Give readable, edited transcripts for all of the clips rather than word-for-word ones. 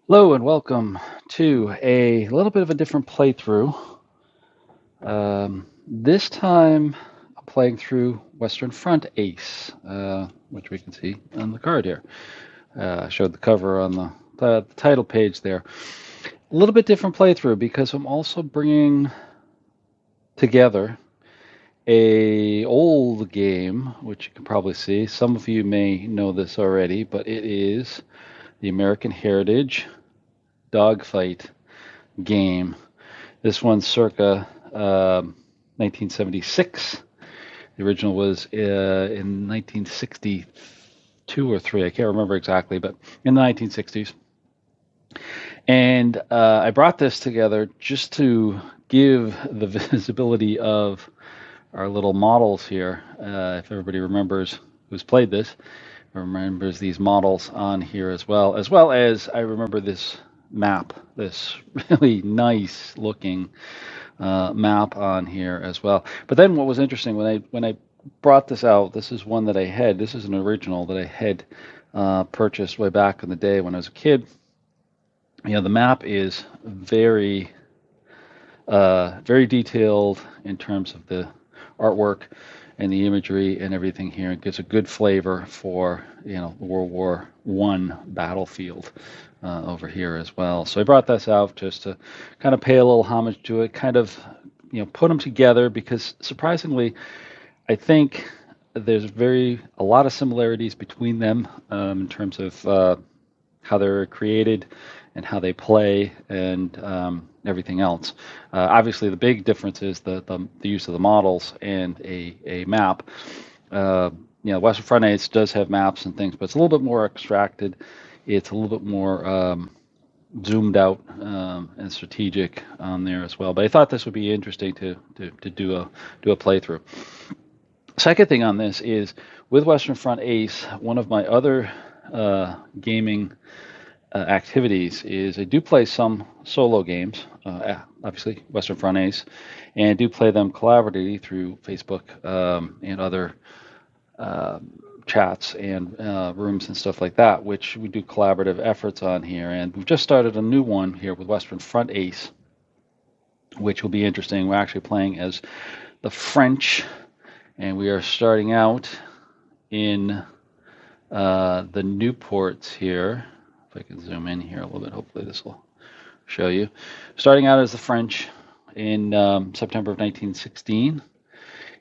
Hello and welcome to a little bit of a different playthrough. This time I'm playing through Western Front Ace, which we can see on the card here. I showed the cover on the title page there. A little bit different playthrough because I'm also bringing together a old game, which you can probably see. Some of you may know this already, but it is the American Heritage dogfight game. This one's circa 1976. The original was in 1962 or 3. I can't remember exactly, but in the 1960s. And I brought this together just to give the visibility of our little models here. If everybody remembers who's played this, remembers these models on here as well as I remember this map, this really nice looking map on here as well. But then what was interesting when I brought this out, this is one that I had. This is an original that I had purchased way back in the day when I was a kid. You know, the map is very detailed in terms of the artwork and the imagery and everything here. It gives a good flavor for the World War I battlefield over here as well. So I brought this out just to kind of pay a little homage to it, kind of put them together because surprisingly, I think there's a lot of similarities between them in terms of how they're created and how they play and everything else. Obviously, the big difference is the use of the models and a map. Western Front Ace does have maps and things, but it's a little bit more extracted. It's a little bit more zoomed out and strategic on there as well. But I thought this would be interesting to do a playthrough. Second thing on this is with Western Front Ace, one of my other gaming activities is I do play some solo games, obviously Western Front Ace, and do play them collaboratively through Facebook and other chats and rooms and stuff like that, which we do collaborative efforts on here. And we've just started a new one here with Western Front Ace, which will be interesting. We're actually playing as the French, and we are starting out in the Newports here. If I can zoom in here a little bit, hopefully this will show you. Starting out as the French in September of 1916,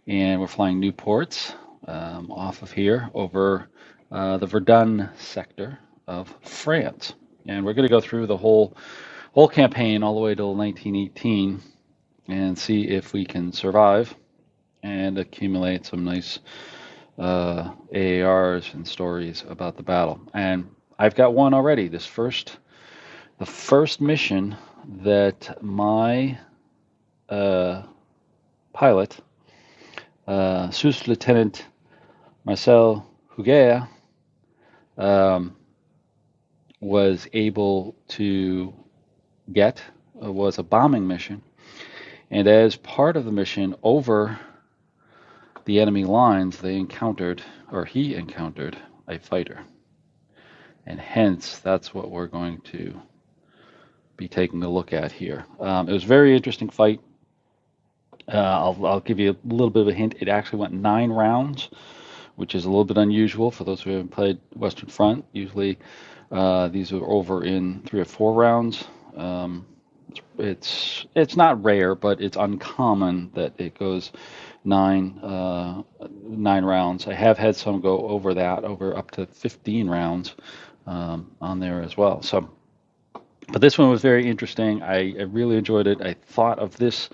and we're flying Newports off of here over the Verdun sector of France. And we're going to go through the whole campaign all the way till 1918 and see if we can survive and accumulate some nice AARs and stories about the battle. And I've got one already. The first mission that my pilot, Sous Lieutenant Marcel Hugus, was able to get was a bombing mission. And as part of the mission over the enemy lines, he encountered a fighter. And hence, that's what we're going to be taking a look at here. It was a very interesting fight. I'll give you a little bit of a hint. It actually went 9 rounds, which is a little bit unusual for those who haven't played Western Front. Usually, these are over in 3 or 4 rounds. It's not rare, but it's uncommon that it goes 9 rounds. I have had some go over up to 15 rounds on there as well. So, but this one was very interesting. I really enjoyed it. I thought of this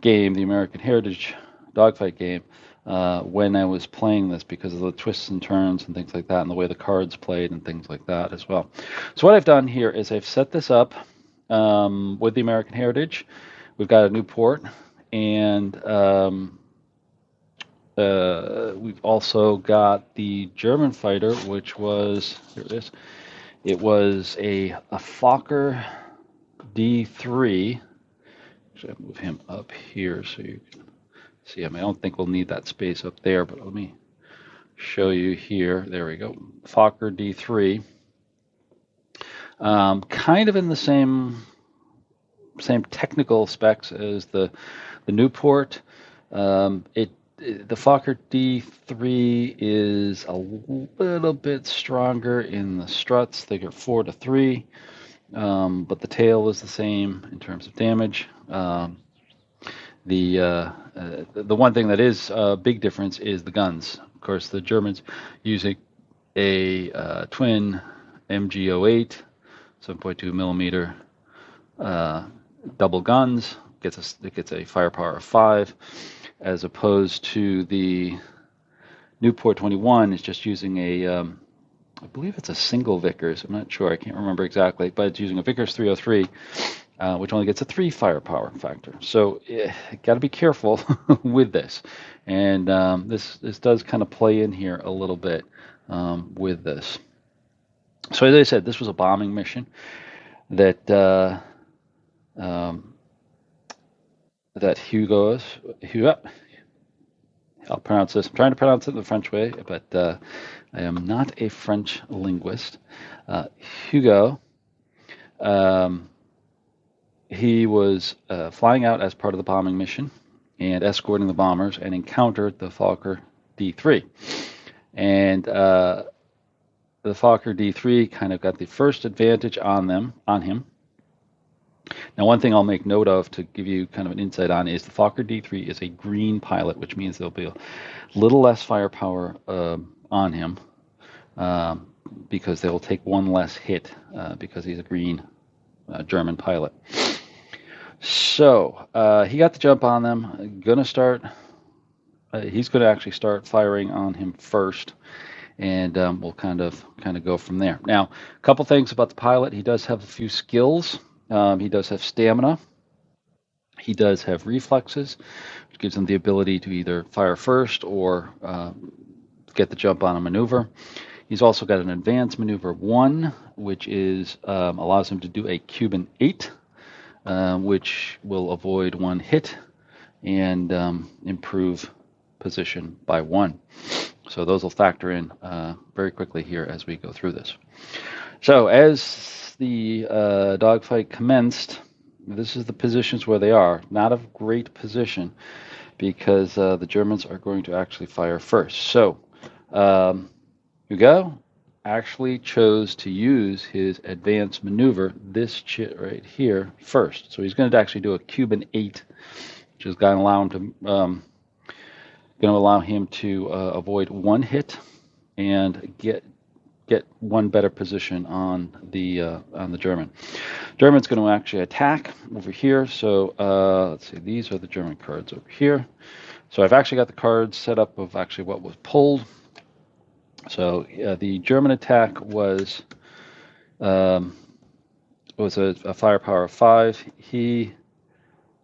game, the American Heritage Dogfight game, when I was playing this because of the twists and turns and things like that, and the way the cards played and things like that as well. So what I've done here is I've set this up with the American Heritage. We've got a new port, and we've also got the German fighter, which was, here it is. It was a Fokker D3. Actually, I'll move him up here so you can see him. I don't think we'll need that space up there, but let me show you here. There we go. Fokker D3. Kind of in the same technical specs as the Newport. The Fokker D3 is a little bit stronger in the struts. They go 4-3, but the tail is the same in terms of damage. The one thing that is a big difference is the guns. Of course, the Germans using a twin MG08, 7.2 millimeter double guns. It gets a firepower of 5, as opposed to the Newport 21 is just using I believe it's a single Vickers. I'm not sure. I can't remember exactly, but it's using a Vickers 303, which only gets a 3 firepower factor. So got to be careful with this, and this does kind of play in here a little bit with this. So as I said, this was a bombing mission that Hugus. I'll pronounce this. I'm trying to pronounce it the French way, but I am not a French linguist. Hugo, he was flying out as part of the bombing mission and escorting the bombers, and encountered the Fokker D3. And the Fokker D3 kind of got the first advantage on him. Now, one thing I'll make note of to give you kind of an insight on is the Fokker D3 is a green pilot, which means there'll be a little less firepower on him because they will take one less hit because he's a green German pilot. So he got the jump on them. He's going to actually start firing on him first, and we'll kind of go from there. Now, a couple things about the pilot. He does have a few skills. He does have stamina. He does have reflexes, which gives him the ability to either fire first or get the jump on a maneuver. He's also got an advanced maneuver 1, which allows him to do a Cuban 8, which will avoid 1 hit and improve position by 1. So those will factor in very quickly here as we go through this. So as the dogfight commenced, this is the positions where they are. Not a great position because the Germans are going to actually fire first. So Hugo actually chose to use his advanced maneuver, this chit right here, first. So he's going to actually do a Cuban 8, which is going to allow him to avoid 1 hit and get 1 better position on the German. German's going to actually attack over here. So let's see, these are the German cards over here. So I've actually got the cards set up of actually what was pulled. So the German attack was a firepower of 5. He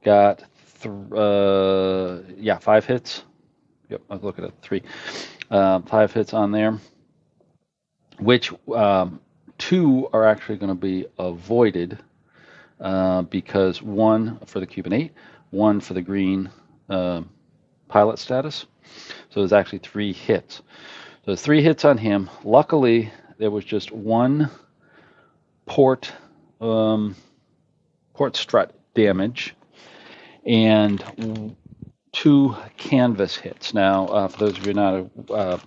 got 5 hits. Yep, I was looking at 3. 5 hits on there, which 2 are actually going to be avoided because 1 for the Cuban 8, 1 for the green pilot status. So there's actually 3 hits. So there's 3 hits on him. Luckily, there was just 1 port strut damage and 2 canvas hits. Now, for those of you not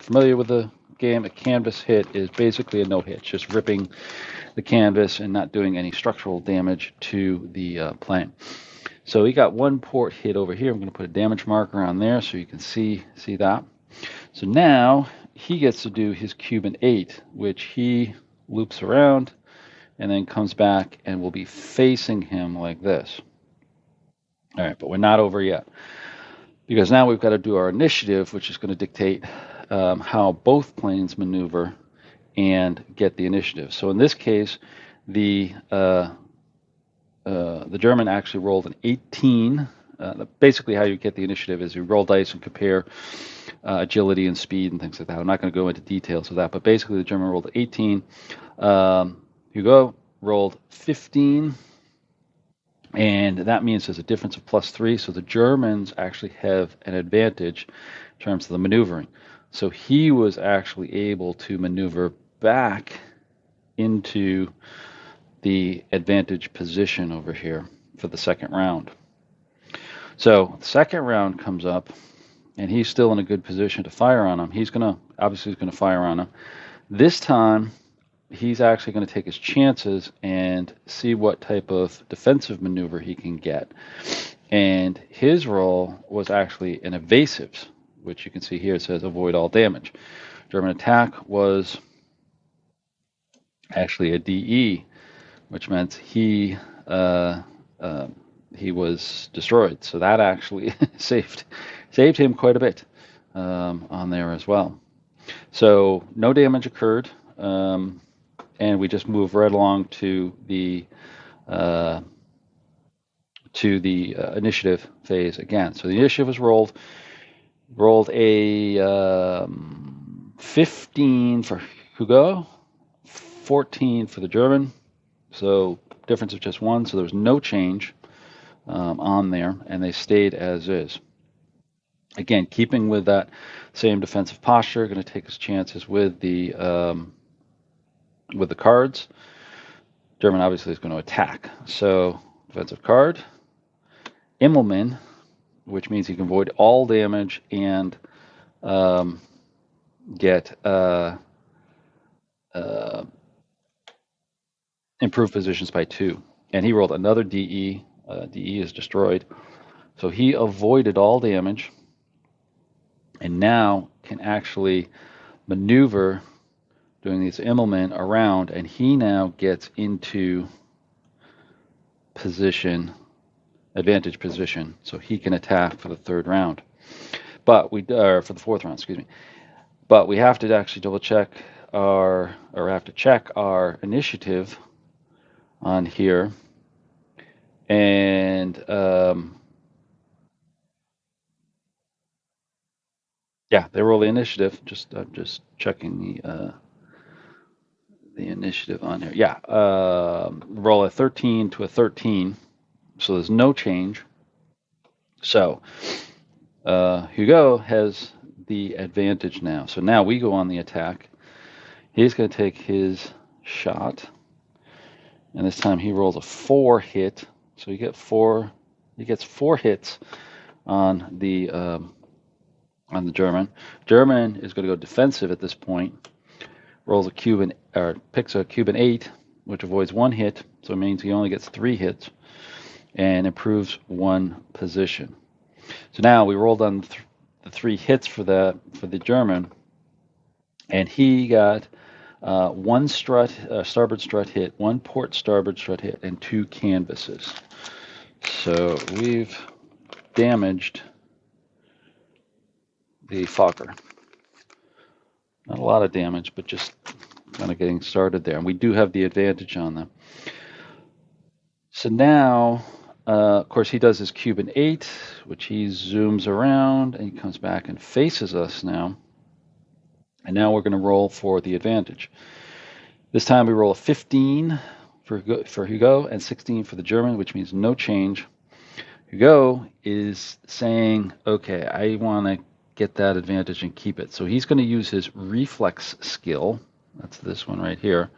familiar with the game, a canvas hit is basically a no-hit, just ripping the canvas and not doing any structural damage to the plane. So he got 1 port hit over here. I'm going to put a damage marker on there so you can see that. So now he gets to do his Cuban 8, which he loops around and then comes back and will be facing him like this. All right, but we're not over yet, because now we've got to do our initiative, which is going to dictate how both planes maneuver and get the initiative. So in this case, the German actually rolled an 18. Basically, how you get the initiative is you roll dice and compare agility and speed and things like that. I'm not going to go into details of that, but basically the German rolled 18. Hugo rolled 15. And that means there's a difference of +3. So the Germans actually have an advantage in terms of the maneuvering. So he was actually able to maneuver back into the advantage position over here for the second round. So the second round comes up, and he's still in a good position to fire on him. He's gonna fire on him. This time, he's actually going to take his chances and see what type of defensive maneuver he can get. And his roll was actually an evasive, which you can see here. It says avoid all damage. German attack was actually a DE, which meant he was destroyed. So that actually saved him quite a bit on there as well. So no damage occurred, and we just move right along to the initiative phase again. So the initiative was rolled a 15 for Hugo, 14 for the German. So difference of just one. So there was no change on there, and they stayed as is. Again, keeping with that same defensive posture, going to take his chances with the cards. German obviously is going to attack. So defensive card, Immelman, which means he can avoid all damage and get improved positions by 2. And he rolled another DE. DE is destroyed. So he avoided all damage and now can actually maneuver doing these Immelman around, and he now gets into advantage position, so he can attack for the third round. But for the fourth round, excuse me. But we have to actually double check check our initiative on here, and yeah, they roll the initiative. Just checking the initiative on here. Yeah, roll a 13 to a 13, so there's no change. So Hugo has the advantage now. So now we go on the attack. He's going to take his shot, and this time he rolls a 4 hit. So he gets 4 hits on the German. German is going to go defensive at this point. Rolls a Cuban, or picks a Cuban 8, which avoids 1 hit, so it means he only gets 3 hits, and improves 1 position. So now we rolled on the 3 hits for the German, and he got 1 starboard strut hit, 1 port starboard strut hit, and 2 canvases. So we've damaged the Fokker. Not a lot of damage, but just kind of getting started there. And we do have the advantage on them. So now, of course, he does his Cuban 8, which he zooms around, and he comes back and faces us now. And now we're going to roll for the advantage. This time we roll a 15 for Hugo and 16 for the German, which means no change. Hugo is saying, okay, I want to get that advantage and keep it. So he's going to use his reflex skill. That's this one right here.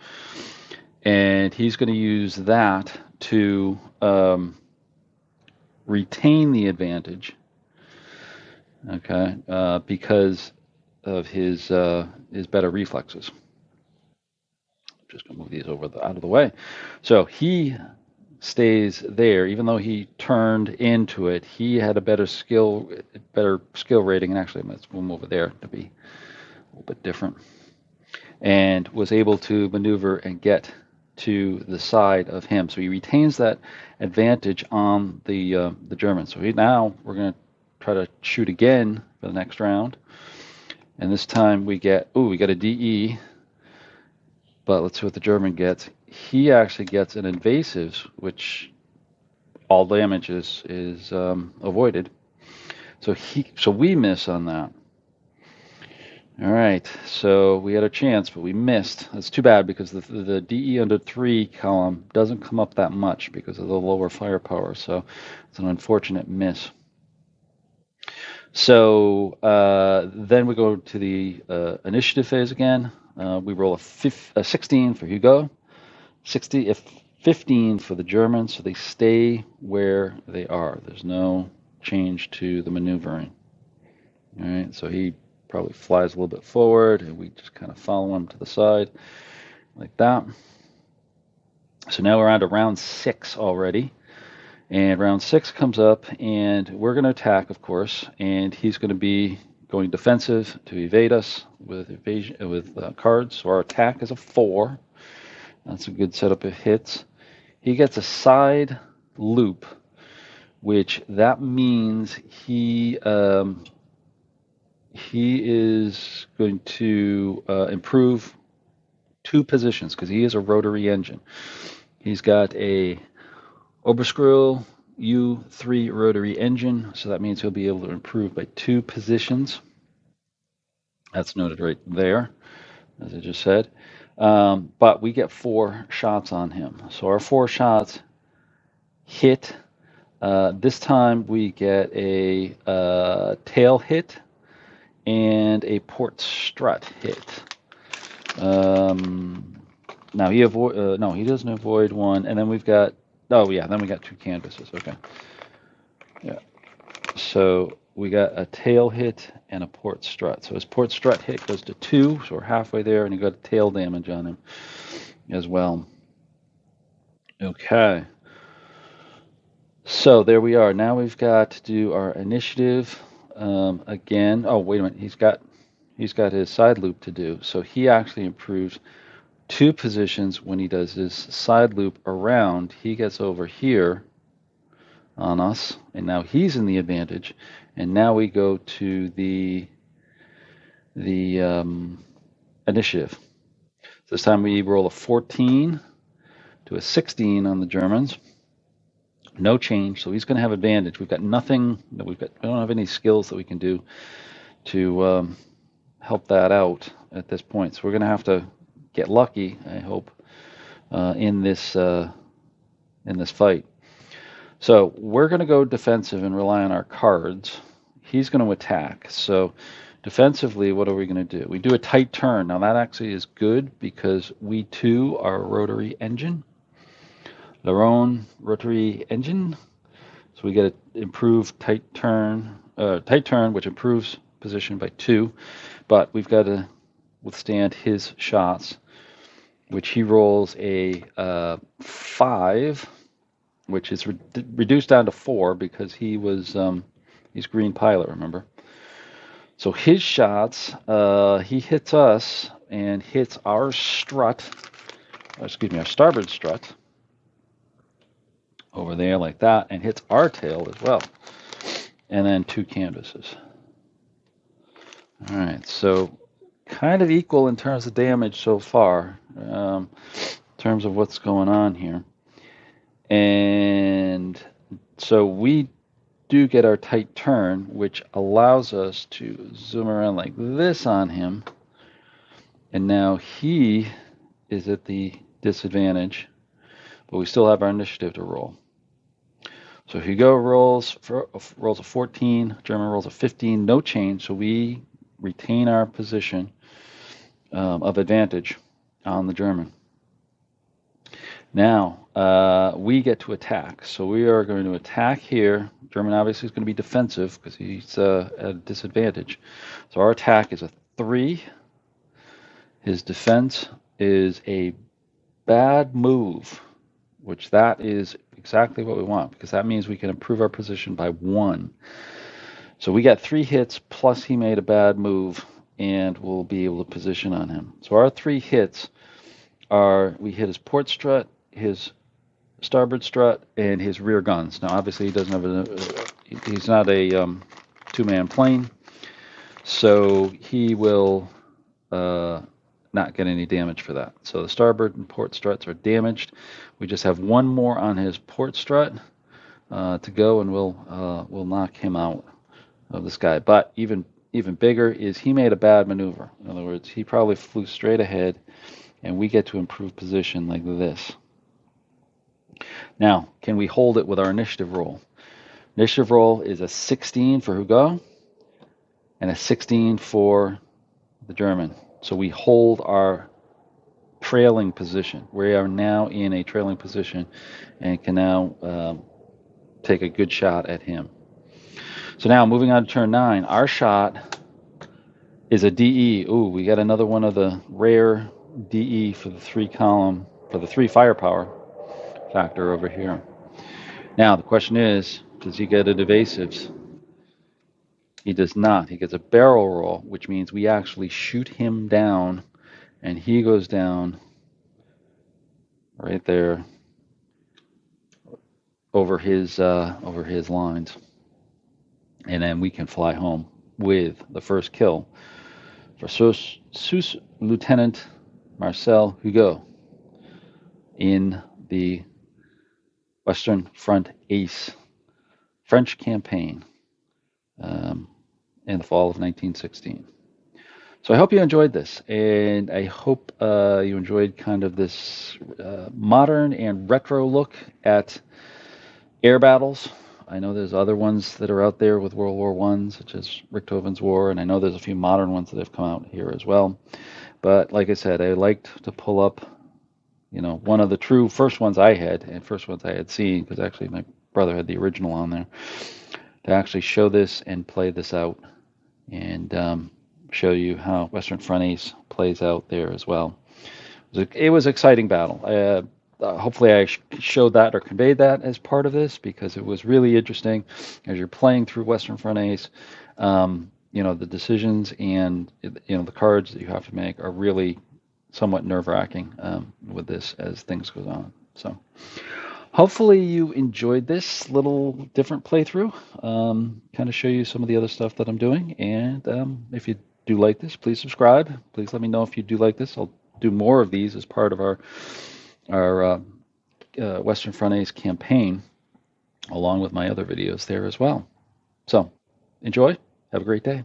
And he's going to use that to retain the advantage, okay, because of his better reflexes. I'm just going to move these out of the way. So he stays there, even though he turned into it. He had a better skill rating, and actually let's move over there to be a little bit different, and was able to maneuver and get to the side of him. So he retains that advantage on the German. So now we're going to try to shoot again for the next round, and this time we got a DE. But let's see what the German gets. He actually gets an invasive, which all damage is avoided. So we miss on that. All right, so we had a chance, but we missed. That's too bad, because the DE under 3 column doesn't come up that much because of the lower firepower. So it's an unfortunate miss. So then we go to the initiative phase again. We roll a 16 for Hugo. 60. If 15 for the Germans, so they stay where they are. There's no change to the maneuvering. All right, so he probably flies a little bit forward, and we just kind of follow him to the side like that. So now we're on to round 6 already. And round 6 comes up, and we're going to attack, of course, and he's going to be going defensive to evade us with evasion with cards. So our attack is a 4. That's a good setup of hits. He gets a side loop, which that means he is going to improve 2 positions because he is a rotary engine. He's got a Oberskrill U3 rotary engine, so that means he'll be able to improve by 2 positions. That's noted right there, as I just said. But we get 4 shots on him. So our 4 shots hit. This time we get a tail hit and a port strut hit. Now he no, he doesn't avoid one, and then we've got then we got 2 canvases. Okay, yeah. So we got a tail hit and a port strut. So his port strut hit goes to 2, so we're halfway there, and he got tail damage on him as well. Okay. So there we are. Now we've got to do our initiative again. Oh, wait a minute. He's got his side loop to do. So he actually improves 2 positions when he does his side loop around. He gets over here on us, and now he's in the advantage. And now we go to the initiative. So this time we roll a 14 to a 16 on the Germans. No change, so he's going to have advantage. We've got nothing that we don't have any skills that we can do to help that out at this point. So we're going to have to get lucky, I hope, in this fight. So we're going to go defensive and rely on our cards. He's going to attack. So defensively, what are we going to do? We do a tight turn. Now that actually is good because we too are a rotary engine. Their own rotary engine. So we get an improved tight turn, which improves position by 2. But we've got to withstand his shots, which he rolls a 5, which is reduced down to 4 because he's green pilot, remember? So his shots, he hits us and hits our strut, our starboard strut over there like that, and hits our tail as well. And then 2 canvases. All right, so kind of equal in terms of damage so far, in terms of what's going on here. And so we do get our tight turn, which allows us to zoom around like this on him. And now he is at the disadvantage, but we still have our initiative to roll. So Hugo rolls a 14, German rolls a 15, no change, so we retain our position of advantage on the German. Now we get to attack, so we are going to attack here. German obviously is going to be defensive because he's at a disadvantage. So our attack is a 3. His defense is a bad move, which that is exactly what we want because that means we can improve our position by 1. So we got 3 hits plus he made a bad move, and we'll be able to position on him. So our 3 hits are, we hit his port strut, his starboard strut, and his rear guns. Now obviously he doesn't have he's not a 2-man plane, so he will not get any damage for that. So the starboard and port struts are damaged. We just have 1 more on his port strut to go, and we'll knock him out of the sky. But even bigger is he made a bad maneuver. In other words, he probably flew straight ahead, and we get to improve position like this. Now, can we hold it with our initiative roll? Initiative roll is a 16 for Hugo and a 16 for the German. So we hold our trailing position. We are now in a trailing position and can now take a good shot at him. So now moving on to turn 9, our shot is a DE. Ooh, we got another one of the rare DE for the 3 column, for the 3 firepower factor over here. Now the question is, does he get an evasives? He does not. He gets a barrel roll, which means we actually shoot him down, and he goes down right there over his lines, and then we can fly home with the first kill for Sous Lieutenant Marcel Hugus in the Western Front Ace French campaign in the fall of 1916. So I hope you enjoyed this, and I hope you enjoyed kind of this modern and retro look at air battles. I know there's other ones that are out there with World War I, such as Richthofen's War, and I know there's a few modern ones that have come out here as well. But like I said, I liked to pull up, one of the true first ones I had, and first ones I had seen, because actually my brother had the original on there, to actually show this and play this out, and show you how Western Front Ace plays out there as well. It was an exciting battle. Hopefully I showed that or conveyed that as part of this, because it was really interesting as you're playing through Western Front Ace. The decisions and the cards that you have to make are really somewhat nerve-wracking with this as things go on. So hopefully you enjoyed this little different playthrough, kind of show you some of the other stuff that I'm doing. And if you do like this, please subscribe. Please let me know if you do like this. I'll do more of these as part of our Western Front Ace campaign, along with my other videos there as well. So enjoy. Have a great day.